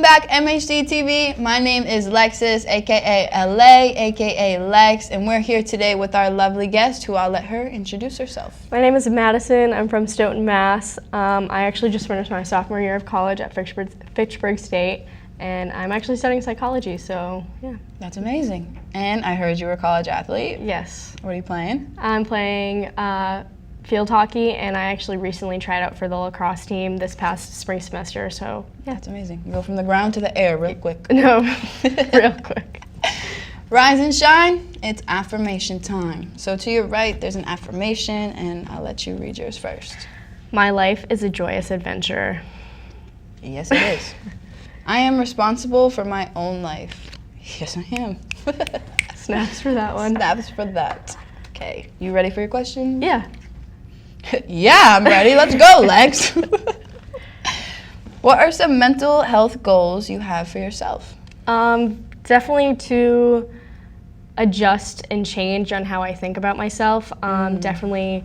back, MHD TV. My name is Lexus, aka LA, aka Lex, and we're here today with our lovely guest, who I'll let her introduce herself. My name is Madison. I'm from Stoughton, Mass. I actually just finished my sophomore year of college at Fitchburg State, and I'm actually studying psychology, so yeah. That's amazing. And I heard you were a college athlete. Yes. What are you playing? I'm playing field hockey, and I actually recently tried out for the lacrosse team this past spring semester, so yeah. That's amazing. You go from the ground to the air real quick. No, real quick. Rise and shine, it's affirmation time. So to your right, there's an affirmation, and I'll let you read yours first. My life is a joyous adventure. Yes, it is. I am responsible for my own life. Yes, I am. Snaps for that one. Snaps for that. Okay, you ready for your question? Yeah. Yeah, I'm ready. Let's go, Lex. What are some mental health goals you have for yourself? Definitely to adjust and change on how I think about myself. Definitely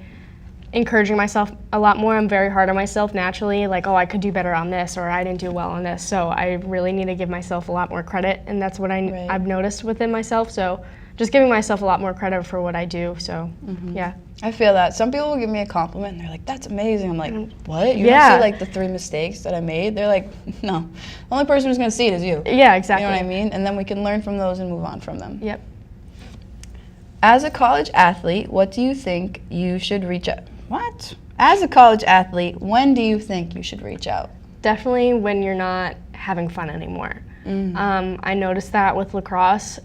encouraging myself a lot more. I'm very hard on myself naturally, like, oh, I could do better on this, or I didn't do well on this. So I really need to give myself a lot more credit, and that's what I've noticed within myself. So just giving myself a lot more credit for what I do. So yeah. I feel that. Some people will give me a compliment and they're like, that's amazing. I'm like, what? You don't see like the 3 mistakes that I made? They're like, no. The only person who's going to see it is you. Yeah, exactly. You know what I mean? And then we can learn from those and move on from them. Yep. As a college athlete, what do you think you should reach out? What? As a college athlete, when do you think you should reach out? Definitely when you're not having fun anymore. I noticed that with lacrosse.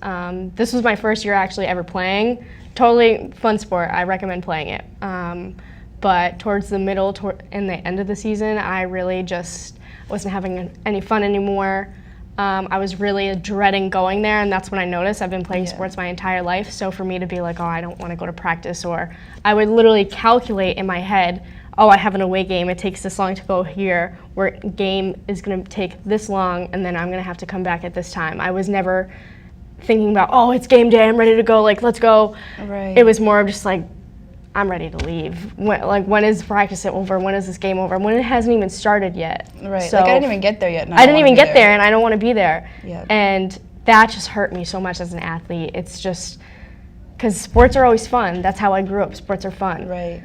This was my first year actually ever playing. Totally fun sport. I recommend playing it. But towards the middle and the end of the season, I really just wasn't having any fun anymore. I was really dreading going there, and that's when I noticed. I've been playing sports my entire life, so for me to be like, oh, I don't want to go to practice, or I would literally calculate in my head, oh, I have an away game, it takes this long to go here, where game is going to take this long, and then I'm going to have to come back at this time. I was never thinking about, oh, it's game day, I'm ready to go, like, let's go. Right. It was more of just like, I'm ready to leave. When is practice over? When is this game over? When it hasn't even started yet. Right, so like I didn't even get there yet. I didn't even get there, and I don't want to be there. Yeah. And that just hurt me so much as an athlete. It's just, because sports are always fun. That's how I grew up. Sports are fun. Right.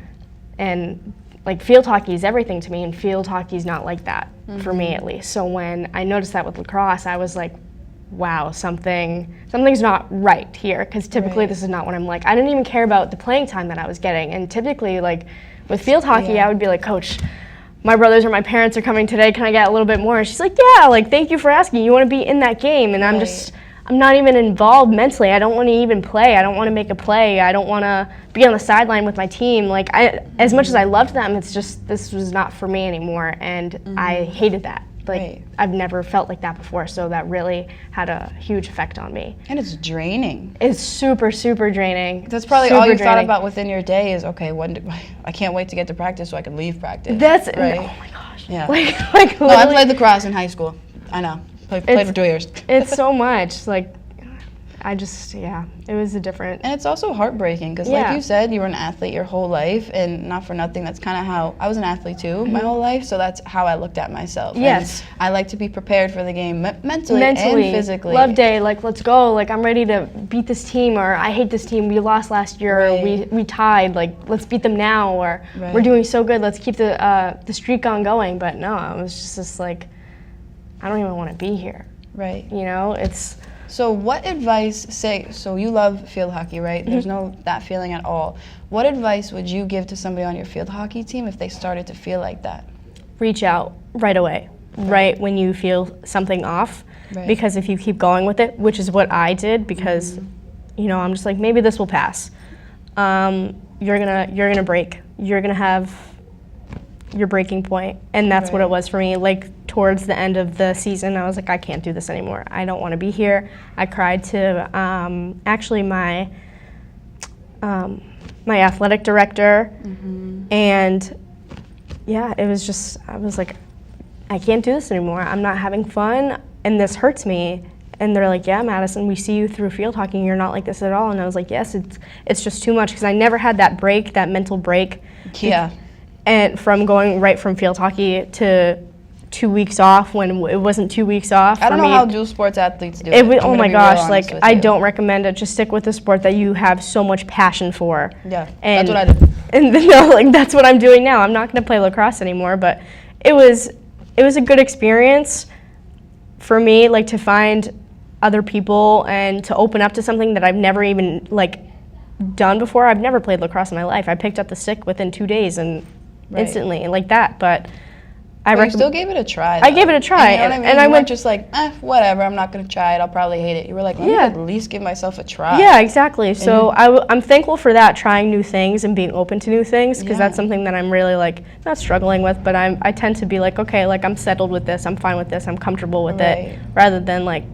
And like field hockey is everything to me, and field hockey is not like that for me at least. So when I noticed that with lacrosse, I was like, wow, something's not right here, because typically this is not what I'm like. I didn't even care about the playing time that I was getting, and typically, like, with field hockey, I would be like, Coach, my brothers or my parents are coming today, can I get a little bit more? And she's like, yeah, like, thank you for asking, you want to be in that game, and I'm not even involved mentally. I don't want to even play. I don't want to make a play. I don't want to be on the sideline with my team. Like, as much as I loved them, it's just, this was not for me anymore, and I hated that. Like, I've never felt like that before, so that really had a huge effect on me. And it's draining. It's super, super draining. That's probably all you thought about within your day is, okay, I can't wait to get to practice so I can leave practice. That's right. Oh my gosh. Yeah. Like no, I played lacrosse in high school. I know. Played for 2 years. It's so much. Like, it was a different. And it's also heartbreaking because, like you said, you were an athlete your whole life, and not for nothing, that's kind of how I was an athlete too my whole life. So that's how I looked at myself. Yes. And I like to be prepared for the game mentally and physically. Love day, like, let's go. Like, I'm ready to beat this team, or I hate this team. We lost last year, or we tied. Like, let's beat them now, or we're doing so good. Let's keep the streak on going. But no, it was just like, I don't even want to be here. Right. You know, it's. So what advice, so you love field hockey, right? There's no that feeling at all. What advice would you give to somebody on your field hockey team if they started to feel like that? Reach out right away, right when you feel something off. Because if you keep going with it, which is what I did, because you know, I'm just like, maybe this will pass. You're gonna break. You're gonna have your breaking point, and that's what it was for me. Like, towards the end of the season, I was like, I can't do this anymore. I don't want to be here. I cried to actually my athletic director, and yeah, it was just, I was like, I can't do this anymore. I'm not having fun, and this hurts me. And they're like, yeah, Madison, we see you through field hockey, and you're not like this at all. And I was like, yes, it's just too much, because I never had that break, that mental break. Yeah. And from going right from field hockey to 2 weeks off when it wasn't 2 weeks off. I don't For know me, how dual sports athletes do it it. was, I'm oh gonna my be real gosh, honest like with I you. don't recommend it. Just stick with the sport that you have so much passion for. Yeah, And, that's what I did. And no, like that's what I'm doing now. I'm not going to play lacrosse anymore, but it was a good experience for me, like to find other people and to open up to something that I've never even like done before. I've never played lacrosse in my life. I picked up the stick within 2 days and instantly and like that, but you still gave it a try, though. I gave it a try, and, you know what I mean? and I you went weren't just like, whatever, I'm not going to try it, I'll probably hate it. You were like, let me at least give myself a try. Yeah, exactly. So I'm thankful for that, trying new things and being open to new things, because that's something that I'm really like not struggling with, but I tend to be like, okay, like I'm settled with this, I'm fine with this, I'm comfortable with it, rather than like,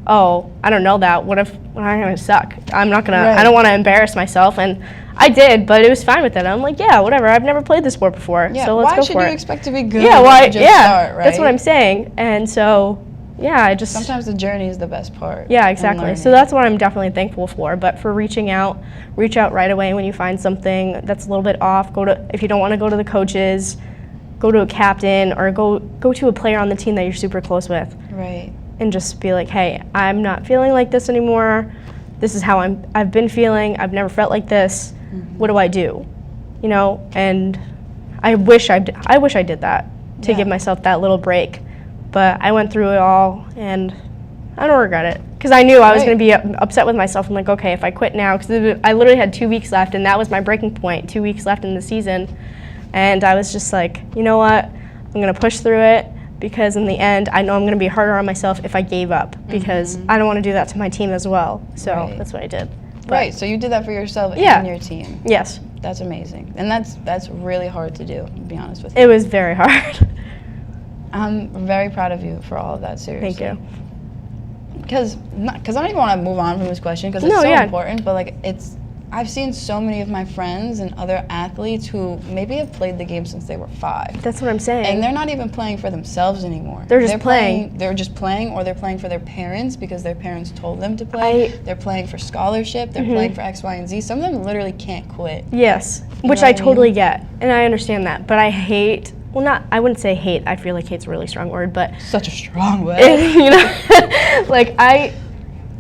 oh, I don't know that. What if I'm gonna suck? I'm not gonna. I don't want to embarrass myself, and I did, but it was fine with it. I'm like, yeah, whatever. I've never played this sport before, so let's go for it. Why should you expect to be good? Yeah, why? Just start, right? That's what I'm saying. And so, yeah, I just sometimes the journey is the best part. Yeah, exactly. So that's what I'm definitely thankful for. But for reach out right away when you find something that's a little bit off. If you don't want to go to the coaches, go to a captain or go to a player on the team that you're super close with. Right. And just be like, hey, I'm not feeling like this anymore. This is how I've been feeling. I've never felt like this. What do I do? You know, and I wish I did that to give myself that little break. But I went through it all, and I don't regret it. Because I knew I was going to be upset with myself. I'm like, okay, if I quit now, because I literally had 2 weeks left, and that was my breaking point, 2 weeks left in the season. And I was just like, you know what? I'm going to push through it. Because in the end, I know I'm going to be harder on myself if I gave up, because I don't want to do that to my team as well. So that's what I did. Right, so you did that for yourself and your team. Yes. That's amazing. And that's really hard to do, to be honest with you. It was very hard. I'm very proud of you for all of that, seriously. Thank you. Because I don't even want to move on from this question, because it's so important, but like I've seen so many of my friends and other athletes who maybe have played the game since they were 5. That's what I'm saying. And they're not even playing for themselves anymore. They're just playing. They're just playing, or they're playing for their parents because their parents told them to play. They're playing for scholarship. They're playing for X, Y, and Z. Some of them literally can't quit. Yes, which I totally get, and I understand that. But I hate, I wouldn't say hate. I feel like hate's a really strong word, but such a strong word. You know, like I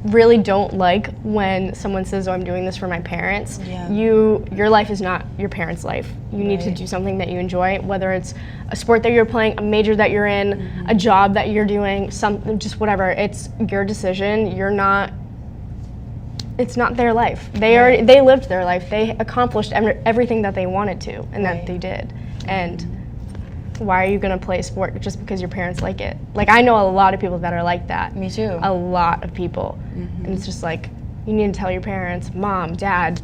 really don't like when someone says, oh, I'm doing this for my parents. Yeah. Your life is not your parents' life. You need to do something that you enjoy, whether it's a sport that you're playing, a major that you're in, a job that you're doing, just whatever. It's your decision. It's not their life. They lived their life. They accomplished everything that they wanted to, and that they did. And why are you going to play a sport just because your parents like it? Like, I know a lot of people that are like that. Me too. A lot of people. And it's just like, you need to tell your parents, Mom, Dad,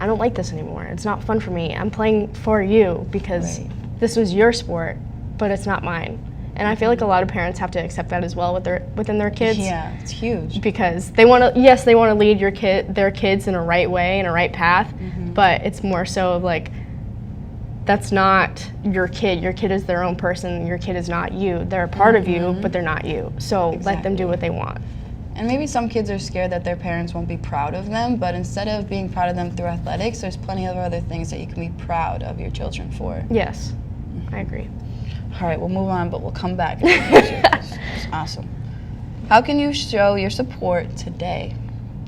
I don't like this anymore. It's not fun for me. I'm playing for you because this was your sport, but it's not mine. And I feel like a lot of parents have to accept that as well within their kids. Yeah, it's huge. Because they want to lead their kids in a right way, in a right path, but it's more so of like, that's not your kid. Your kid is their own person. Your kid is not you. They're a part of you, but they're not you. So let them do what they want. And maybe some kids are scared that their parents won't be proud of them, but instead of being proud of them through athletics, there's plenty of other things that you can be proud of your children for. Yes, I agree. All right, we'll move on, but we'll come back. It's awesome. How can you show your support today?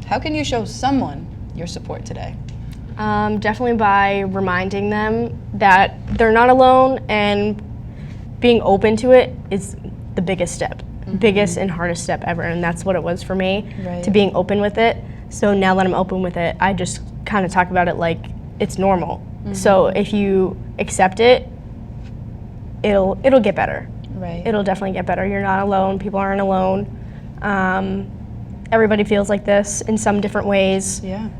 How can you show someone your support today? Definitely by reminding them that they're not alone, and being open to it is the biggest step, biggest and hardest step ever, and that's what it was for me, to being open with it. So now that I'm open with it, I just kind of talk about it like it's normal. So if you accept it, it'll get better. Right. It'll definitely get better. You're not alone. People aren't alone. Everybody feels like this in some different ways. Yeah.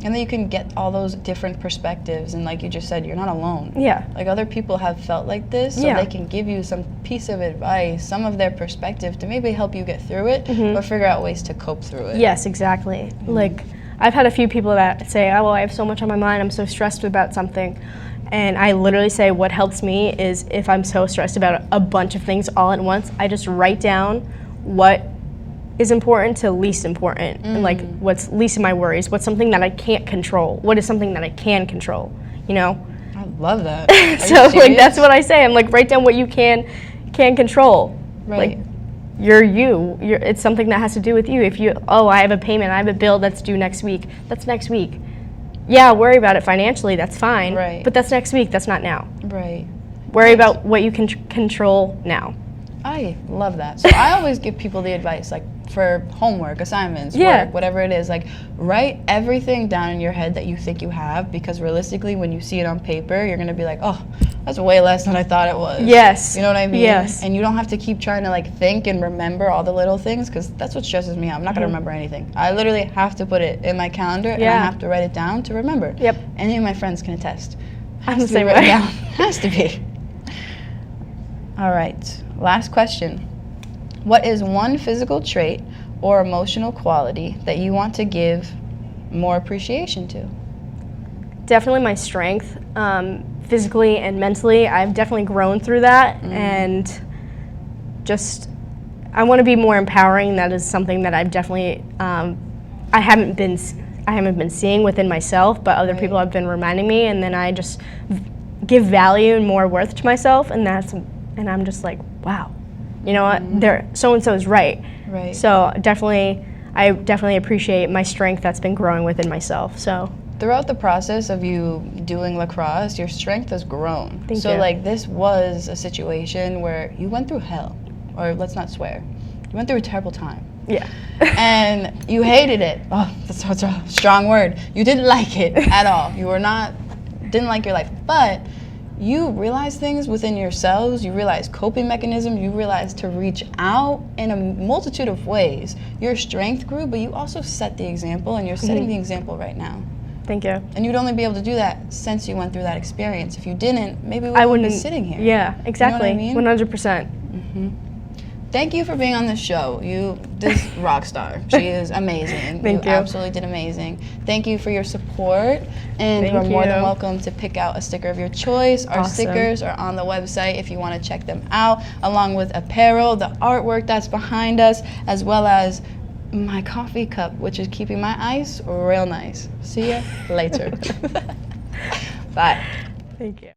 And then you can get all those different perspectives, and like you just said, you're not alone. Yeah. Like other people have felt like this, so they can give you some piece of advice, some of their perspective to maybe help you get through it, or figure out ways to cope through it. Yes, exactly. Like, I've had a few people that say, oh, well, I have so much on my mind, I'm so stressed about something. And I literally say what helps me is if I'm so stressed about a bunch of things all at once, I just write down what is important to least important, and like what's least of my worries, what's something that I can't control, what is something that I can control, you know? I love that. So like that's what I say. I'm like, write down what you can can't control. Right. Like, you're you. It's something that has to do with you. If I have a payment, I have a bill that's due next week. That's next week. Yeah, worry about it financially. That's fine. Right. But that's next week. That's not now. Right. Worry about what you can control now. I love that. So I always give people the advice, like for homework, assignments, work, whatever it is, like write everything down in your head that you think you have, because realistically when you see it on paper, you're going to be like, oh, that's way less than I thought it was. Yes. You know what I mean? Yes. And you don't have to keep trying to like think and remember all the little things, because that's what stresses me out. I'm not going to remember anything. I literally have to put it in my calendar and I have to write it down to remember. Yep. Any of my friends can attest. I'm the same way. Has to be. All right. Last question. What is one physical trait or emotional quality that you want to give more appreciation to? Definitely my strength. Physically and mentally, I've definitely grown through that, and just I want to be more empowering. That is something that I've definitely I haven't been seeing within myself, but other people have been reminding me, and then I just give value and more worth to myself, and I'm just like, wow, you know what? So and so is right. Right. So I definitely appreciate my strength that's been growing within myself. So throughout the process of you doing lacrosse, your strength has grown. Thank so you. like this was a situation where you went through hell, or let's not swear, you went through a terrible time. Yeah. And you hated it. Oh, that's a strong word. You didn't like it at all. Didn't like your life, but you realize things within yourselves, you realize coping mechanisms, you realize to reach out in a multitude of ways. Your strength grew, but you also set the example, and you're setting the example right now. Thank you. And you'd only be able to do that since you went through that experience. If you didn't, maybe we wouldn't be sitting here. Yeah, exactly. You know what I mean? 100%. Thank you for being on this show. This rock star. She is amazing. Thank you. Absolutely did amazing. Thank you for your support, and you are more than welcome to pick out a sticker of your choice. Our stickers are on the website if you want to check them out, along with apparel, the artwork that's behind us, as well as my coffee cup, which is keeping my ice real nice. See ya later. Bye. Thank you.